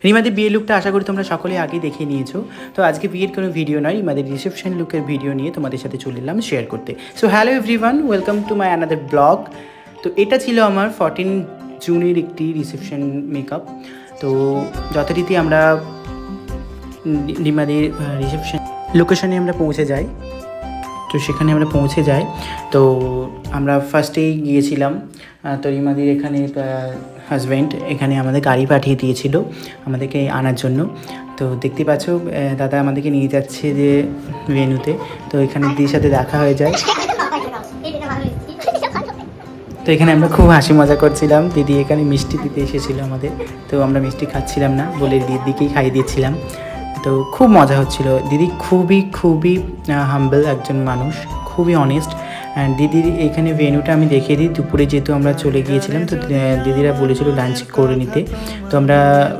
রিমাদের বিয়ের লুকটা আশা করি তোমরা সকলে আগেই দেখে নিয়েছো। তো আজকে বিয়ের কোনো ভিডিও নয়, রিমাদের রিসেপশন লুকের ভিডিও নিয়ে তোমাদের সাথে চলে এলাম শেয়ার করতে। So hello everyone, welcome to my another blog. তো এটা ছিল আমার 14 জুনের একটি রিসেপশন মেকআপ। তো যথারীতি আমরা রিমাদের রিসেপশন লোকেশনে আমরা পৌঁছে যাই। তো সেখানে আমরা পৌঁছে যাই, তো আমরা ফার্স্টেই গিয়েছিলাম। তো রিমাদের এখানে হাজব্যান্ড এখানে আমাদের গাড়ি পাঠিয়ে দিয়েছিল আমাদেরকে আনার জন্য। তো দেখতে পাচ্ছ দাদা আমাদেরকে নিয়ে যাচ্ছে যে ভেন্যুতে। তো এখানে দিদির সাথে দেখা হয়ে যায়। তো এখানে আমরা খুব হাসি মজা করছিলাম। দিদি এখানে মিষ্টি দিতে এসেছিলো আমাদের, তো আমরা মিষ্টি খাচ্ছিলাম না বলে দিদিকেই খাইয়ে দিয়েছিলাম। তো খুব মজা হচ্ছিল। দিদি খুবই হাম্বল একজন মানুষ, খুবই অনেস্ট। অ্যান্ড দিদির এখানে ভেন্যুটা আমি দেখিয়ে দিই। দুপুরে যেহেতু আমরা চলে গিয়েছিলাম, তো দিদিরা বলেছিল লাঞ্চ করে নিতে। তো আমরা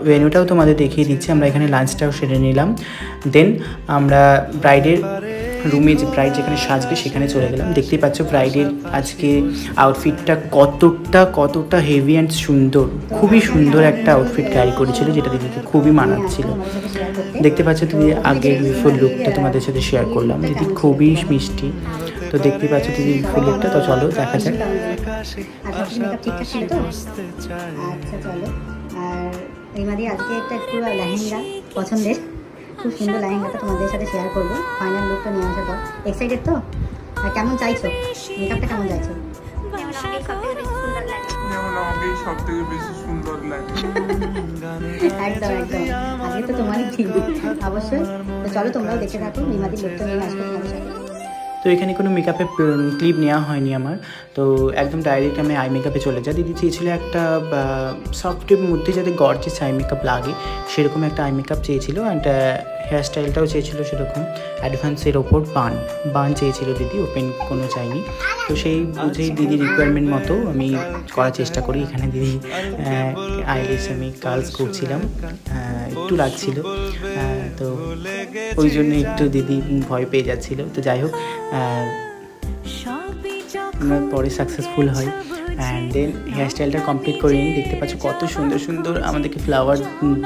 ভেন্যুটাও তোমাদের দেখিয়ে দিচ্ছি। আমরা এখানে লাঞ্চটাও সেরে নিলাম। দেন আমরা ব্রাইডের রুমে, যে ব্রাইড যেখানে সাজবে সেখানে চলে গেলাম। দেখতেই পাচ্ছ ব্রাইডের আজকে আউটফিটটা কতটা হেভি অ্যান্ড সুন্দর। খুবই সুন্দর একটা আউটফিট ক্যারি করেছিল, যেটা দিদিকে খুবই মানাচ্ছিল। দেখতে পাচ্ছ দিদি আগের বিফোর লুকটা তোমাদের সাথে শেয়ার করলাম। দিদি খুবই মিষ্টি। তো দেখতে পাচ্ছ দিদি বিফোর লুকটা। তো চলো দেখা যাক। আচ্ছা চলো। আর রিমাদি আজকে একটা একটু লেহেঙ্গা পছন্দের, খুব সুন্দর লেহেঙ্গাটা তোমাদের সাথে শেয়ার করবো। ফাইনাল লুকটা নিয়ে আসার পর এক্সাইটেড তো? আর কেমন চাইছো মেকআপটা, কেমন চাইছো? একদম আগে তো তোমারই ঠিক, অবশ্যই। তো চলো তোমরাও দেখে থাকো রিমাদির লুকটা নিয়ে আসবে তোমাদের সাথে। তো এখানে কোনো মেকআপের ক্লিপ নেওয়া হয়নি আমার। তো একদম ডাইরেক্ট আমি আই মেকআপে চলে যাই। দিদি চেয়েছিল একটা সফটের মধ্যে যাতে গর্জিয়াস আই মেকআপ লাগে সেরকম একটা আই মেকআপ চেয়েছিল। অ্যান্ড হেয়ার স্টাইলটাও চেয়েছিল সেরকম অ্যাডভান্সের ওপর বান চেয়েছিল দিদি, ওপেন কোনো চাইনি। তো সেই বুঝেই দিদি রিকোয়ারমেন্ট মতো আমি করার চেষ্টা করি। এখানে দিদি আইলেস আমি কার্লস করছিলাম, একটু লাগছিল। তো ওই জন্য একটু দিদি ভয় পেয়ে যাচ্ছিল। তো যাই হোক, আমরা পরে সাকসেসফুল হয়। অ্যান্ড দেন হেয়ার স্টাইলটা কমপ্লিট করে নিই। দেখতে পাচ্ছ কত সুন্দর আমাদেরকে ফ্লাওয়ার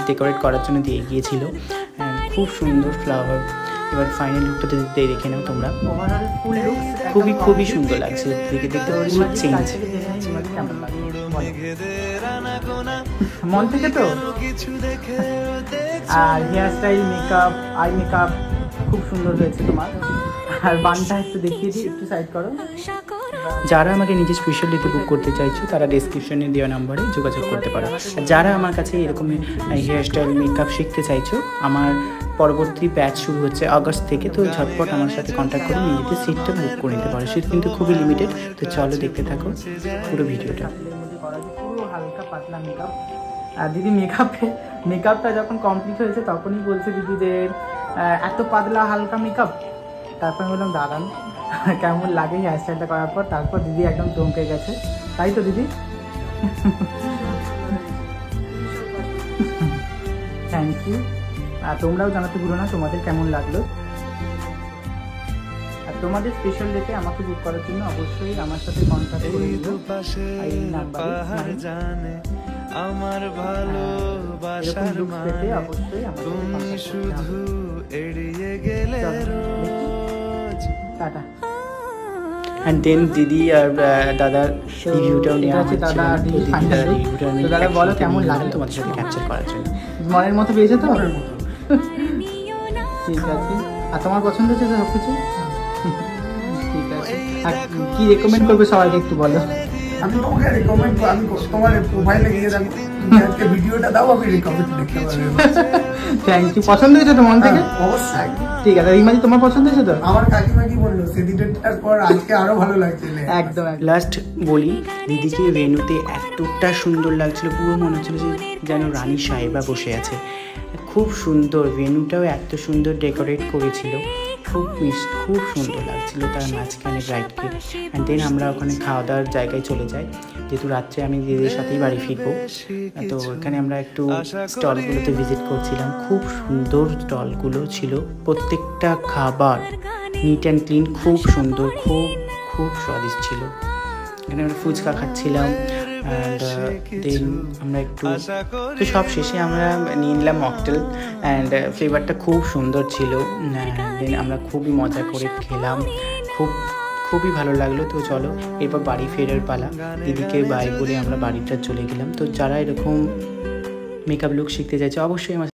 ডেকোরেট করার জন্য দিয়ে গিয়েছিল। অ্যান্ড খুব সুন্দর ফ্লাওয়ার। এবার ফাইনাল লুকটা দেখে নাও তোমরা। ওভারঅল ফুল লুক খুবই সুন্দর লাগছে। দেখতে পুরো চেঞ্জ। মন থেকে তো। আর hair style, makeup, eye makeup খুব সুন্দর হয়েছে তোমার। আর বানটা একটু দেখিয়ে দিই, একটু সাইড করো। যারা আমাকে নিজের স্পেশাল ডেতে বুক করতে চাইছো তারা ডেসক্রিপশনে দেওয়া নাম্বারে যোগাযোগ করতে পারো। আর যারা আমার কাছে এরকম হেয়ার স্টাইল, মেকআপ শিখতে চাইছো, আমার পরবর্তী ব্যাচ শুরু হচ্ছে আগস্ট থেকে। তো ঝটপট আমার সাথে কন্ট্যাক্ট করে নিজেদের সিটটা বুক করে নিতে পারো। সিট কিন্তু খুবই লিমিটেড। তো চলো দেখতে থাকো পুরো ভিডিওটা। পুরো হালকা পাতলা মেকআপ। আর দিদি মেকআপটা যখন কমপ্লিট হয়েছে তখনই বলছে দিদি যে এত পাতলা হালকা মেকআপ। তারপর বললাম দাঁড়ান কেমন লাগে হেয়ার স্টাইলটা করার পর। তারপর দিদি একদম চমকে গেছে। তাই তো দিদি? Thank you. আর তোমরাও জানাতে ভুলো না তোমাদের কেমন লাগলো। আর তোমাদের স্পেশাল ডেতে আমাকে বুক করার জন্য অবশ্যই আমার সাথে কন্ট্যাক্ট করে নিও। এই নাম্বারে আমার ভালোবাসার মানে তুমি শুধু এড়িয়ে গেলে রোজ। টাটা। অ্যান্ড দেন দিদি আর দাদার রিভিউটাও নেওয়া হচ্ছে। দাদা বলো কেমন লাগলো তোমাদের সাথে ক্যাপচার করার জন্য। মনের মতো পেয়েছে তো? ঠিক আছে। আর তোমার পছন্দ হচ্ছে সব কিছু? ঠিক আছে। আর কি রেকমেন্ড করবে সবাইকে একটু বলো। আমি তোমাকে রেকমেন্ড আমি তোমার প্রোফাইলে গিয়ে আমি আজকে ভিডিওটা দাও, আমি রেকমেন্ড দেখতে পারবো। Thank you. পছন্দ হয়েছে তো মন থেকে? অবশ্যই। ঠিক আছে। রিমাজি তোমার পছন্দ হয়েছে তো? আমার কাকিমা কি বললো সেদিনটার পর আজকে আরো ভালো লাগছে। একদম। লাস্ট বলি, দিদিকে ভেন্যুতে এতটা সুন্দর লাগছিল, পুরো মনে হচ্ছিল যে যেন রানী সাহেবা বসে আছে। খুব সুন্দর ভেন্যুটাও এত সুন্দর ডেকোরেট করেছিল। খুব সুন্দর লাগছিল তার মাঝখানে ব্রাইডকে। অ্যান্ড দেন আমরা ওখানে খাওয়া দাওয়ার জায়গায় চলে যাই, যেহেতু রাত্রে আমি দিদির সাথেই বাড়ি ফিরবো। তো এখানে আমরা একটু স্টলগুলোতে ভিজিট করছিলাম। খুব সুন্দর স্টলগুলো ছিল, প্রত্যেকটা খাবার নিট অ্যান্ড ক্লিন, খুব সুন্দর, খুব স্বাদিষ্ট ছিল। এখানে আমরা ফুচকা খাচ্ছিলাম, অ্যান্ড দেন আমরা একটু তো সব শেষে আমরা নিয়ে নিলাম মকটেল অ্যান্ড ফ্লেভারটা খুব সুন্দর ছিল। দেন আমরা খুবই মজা করে খেলাম, খুবই ভালো লাগলো। তো চলো এরপর বাড়ি ফেরার পালা, দিদিকে বাই বলে আমরা বাড়িটা চলে গেলাম। তো যারা এরকম মেকআপ লুক শিখতে চাইছে অবশ্যই আমার